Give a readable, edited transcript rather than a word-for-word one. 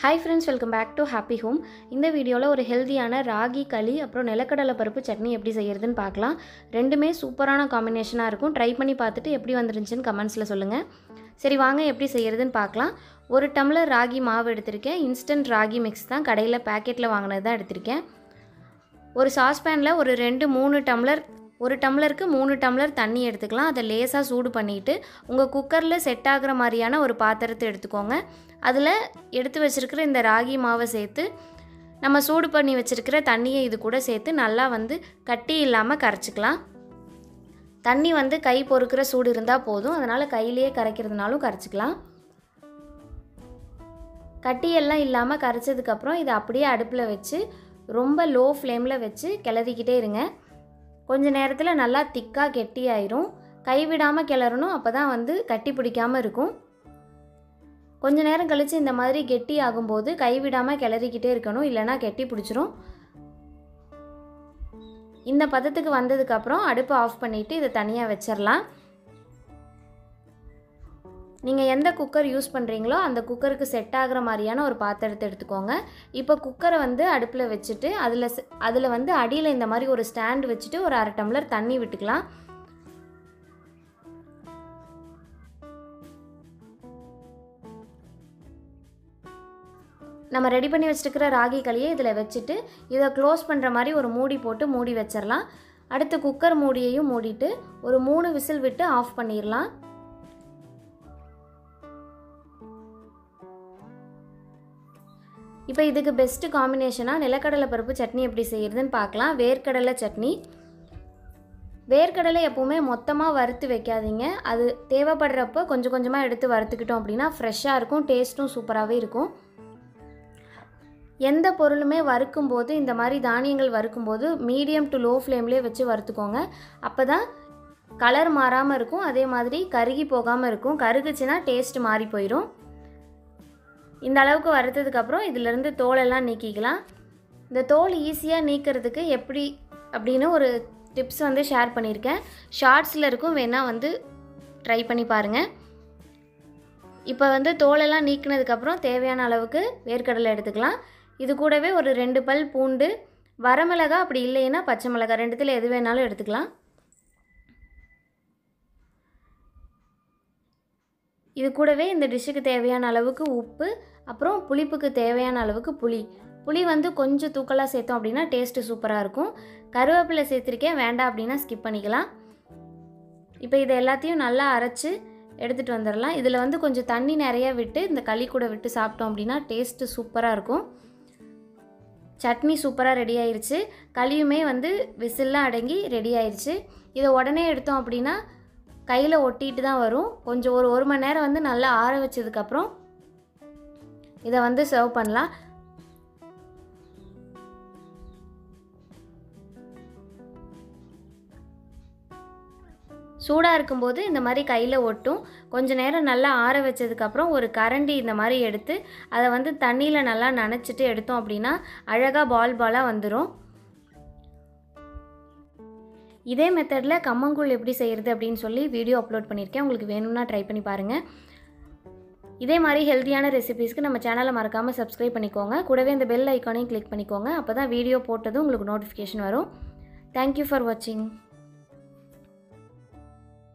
Hi friends, welcome back to Happy Home. இந்த வீடியோல ஒரு ஹெல்தியான ராகி களி அப்புறம் நிலக்கடலை பருப்பு சட்னி எப்படி செய்யறதுன்னு பார்க்கலாம். ரெண்டுமே சூப்பரான காம்பினேஷனா இருக்கும். ட்ரை பண்ணி பார்த்துட்டு எப்படி வந்திருந்துச்சுன்னு கமெண்ட்ஸ்ல சொல்லுங்க. சரி வாங்க எப்படி செய்யறதுன்னு பார்க்கலாம். ஒரு டம்ளர் ராகி மாவு எடுத்துர்க்கேன். இன்ஸ்டன்ட் ராகி மிக்ஸ் தான், கடையில பாக்கெட்ல வாங்குனது தான் எடுத்துர்க்கேன். ஒரு சாஸ்பேன்ல ஒரு 2-3 டம்ளர், ஒரு டம்ளருக்கு 3 டம்ளர் தண்ணி எடுத்துக்கலாம். அதை லேசா சூடு பண்ணிட்டு உங்க குக்கர்ல செட் ஆகுற மாதிரியான ஒரு பாத்திரத்தை எடுத்துக்கோங்க. அதில் எடுத்து வச்சிருக்கிற இந்த ராகி மாவை சேர்த்து நம்ம சூடு பண்ணி வச்சிருக்கிற தண்ணியை இது கூட சேர்த்து நல்லா கட்டி இல்லாமல் கரைச்சிக்கலாம். தண்ணி கை பொறுக்கிற சூடு இருந்தால் போதும், அதனால் கையிலேயே கரைக்கிறதுனாலும் கரைச்சிக்கலாம். கட்டியெல்லாம் இல்லாமல் கரைச்சதுக்கப்புறம் இதை அப்படியே அடுப்பில் வச்சு ரொம்ப லோ ஃப்ளேமில் வச்சு கிளறிக்கிட்டே இருங்க. கொஞ்சம் நேரத்தில் நல்லா திக்காக கெட்டியாயிரும். கைவிடாமல் கிளறணும், அப்போ தான் கட்டி பிடிக்காமல் இருக்கும். கொஞ்ச நேரம் கழித்து இந்த மாதிரி கெட்டி ஆகும்போது கைவிடாமல் கிளறிக்கிட்டே இருக்கணும், இல்லைனா கெட்டி பிடிச்சிரும். இந்த பதத்துக்கு வந்ததுக்கப்புறம் அடுப்பை ஆஃப் பண்ணிவிட்டு இதை தனியாக வச்சிடலாம். நீங்கள் எந்த குக்கர் யூஸ் பண்ணுறீங்களோ அந்த குக்கருக்கு செட் ஆகிற மாதிரியான ஒரு பாத்திரத்தை எடுத்துக்கோங்க. இப்போ குக்கரை அடுப்பில் வச்சுட்டு அதில் அடியில் இந்த மாதிரி ஒரு ஸ்டாண்ட் வச்சுட்டு ஒரு 1/2 டம்ளர் தண்ணி விட்டுக்கலாம். நம்ம ரெடி பண்ணி வச்சிருக்கிற ராகி களியை இதில் வச்சுட்டு இதை க்ளோஸ் பண்ணுற மாதிரி ஒரு மூடி போட்டு மூடி வச்சிடலாம். அடுத்து குக்கர் மூடியையும் மூடிட்டு ஒரு 3 விசில் விட்டு ஆஃப் பண்ணிடலாம். இப்போ இதுக்கு பெஸ்ட்டு காம்பினேஷனாக நிலக்கடலை பருப்பு சட்னி எப்படி செய்கிறதுன்னு பார்க்கலாம். வேர்க்கடலை சட்னி. வேர்க்கடலை எப்போவுமே மொத்தமாக வறுத்து வைக்காதீங்க. அது தேவைப்படுறப்போ கொஞ்சம் கொஞ்சமாக எடுத்து வறுத்துக்கிட்டோம் அப்படின்னா ஃப்ரெஷ்ஷாக இருக்கும், டேஸ்ட்டும் சூப்பராகவே இருக்கும். எந்த பொருளுமே வறுக்கும்போது இந்த மாதிரி தானியங்கள் வறுக்கும்போது மீடியம் டு லோ ஃப்ளேம்லேயே வச்சு வறுத்துக்கோங்க. அப்போ தான் கலர் மாறாமல் இருக்கும், அதே மாதிரி கருகி போகாமல் இருக்கும். கருகுச்சுன்னா டேஸ்ட் மாறி போயிடும். இந்த அளவுக்கு வறுத்ததுக்கப்புறம் இதிலேருந்து தோலெல்லாம் நீக்கிக்கலாம். இந்த தோல் ஈஸியாக நீக்கிறதுக்கு எப்படி அப்படின்னு ஒரு டிப்ஸ் ஷேர் பண்ணியிருக்கேன். ஷார்ட்ஸில் இருக்கும், வேணால் ட்ரை பண்ணி பாருங்கள். இப்போ தோலெல்லாம் நீக்கினதுக்கப்புறம் தேவையான அளவுக்கு வேர்க்கடலை எடுத்துக்கலாம். இது கூடவே ஒரு 2 பல் பூண்டு, வரமிளகா, அப்படி இல்லைன்னா பச்சை மிளகாய், ரெண்டுத்தில் எது வேணாலும் எடுத்துக்கலாம். இது கூடவே இந்த டிஷ்ஷுக்கு தேவையான அளவுக்கு உப்பு, அப்புறம் புளிப்புக்கு தேவையான அளவுக்கு புளி கொஞ்சம் தூக்கலாக சேர்த்தோம் அப்படின்னா டேஸ்ட்டு சூப்பராக இருக்கும். கருவேப்பிலை சேர்த்துருக்கேன், வேண்டாம் அப்படின்னா ஸ்கிப் பண்ணிக்கலாம். இப்போ இதை எல்லாத்தையும் நல்லா அரைச்சி எடுத்துகிட்டு வந்துடலாம். இதில் கொஞ்சம் தண்ணி நிறையா விட்டு இந்த களி கூட விட்டு சாப்பிட்டோம் அப்படின்னா டேஸ்ட்டு சூப்பராக இருக்கும். சட்னி சூப்பராக ரெடி ஆயிடுச்சு. களியுமே விசில்லாம் அடங்கி ரெடி ஆயிடுச்சு. இதை உடனே எடுத்தோம் அப்படின்னா கையில் ஒட்டிட்டு தான் வரும். கொஞ்சம் ஒரு 1 மணி நேரம் நல்லா ஆற வச்சதுக்கப்புறம் இதை சர்வ் பண்ணலாம். சூடாக இருக்கும்போது இந்த மாதிரி கையில் ஒட்டும். கொஞ்சம் நேரம் நல்லா ஆற வச்சதுக்கப்புறம் ஒரு கரண்டி இந்த மாதிரி எடுத்து அதை தண்ணியில் நல்லா நனைச்சிட்டு எடுத்தோம் அப்படின்னா அழகாக பாலாக வந்துடும். இதே மெத்தடில் கம்மங்கூழ் எப்படி செய்கிறது அப்படின்னு சொல்லி வீடியோ அப்லோட் பண்ணியிருக்கேன். உங்களுக்கு வேணும்னா ட்ரை பண்ணி பாருங்கள். இதே மாதிரி ஹெல்த்தியான ரெசிபீஸ்க்கு நம்ம சேனலை மறக்காமல் சப்ஸ்கிரைப் பண்ணிக்கோங்க. கூடவே இந்த பெல் ஐக்கானையும் கிளிக் பண்ணிக்கோங்க. அப்போ தான் வீடியோ போட்டதும் உங்களுக்கு நோட்டிஃபிகேஷன் வரும். தேங்க்யூ ஃபார் வாட்சிங்.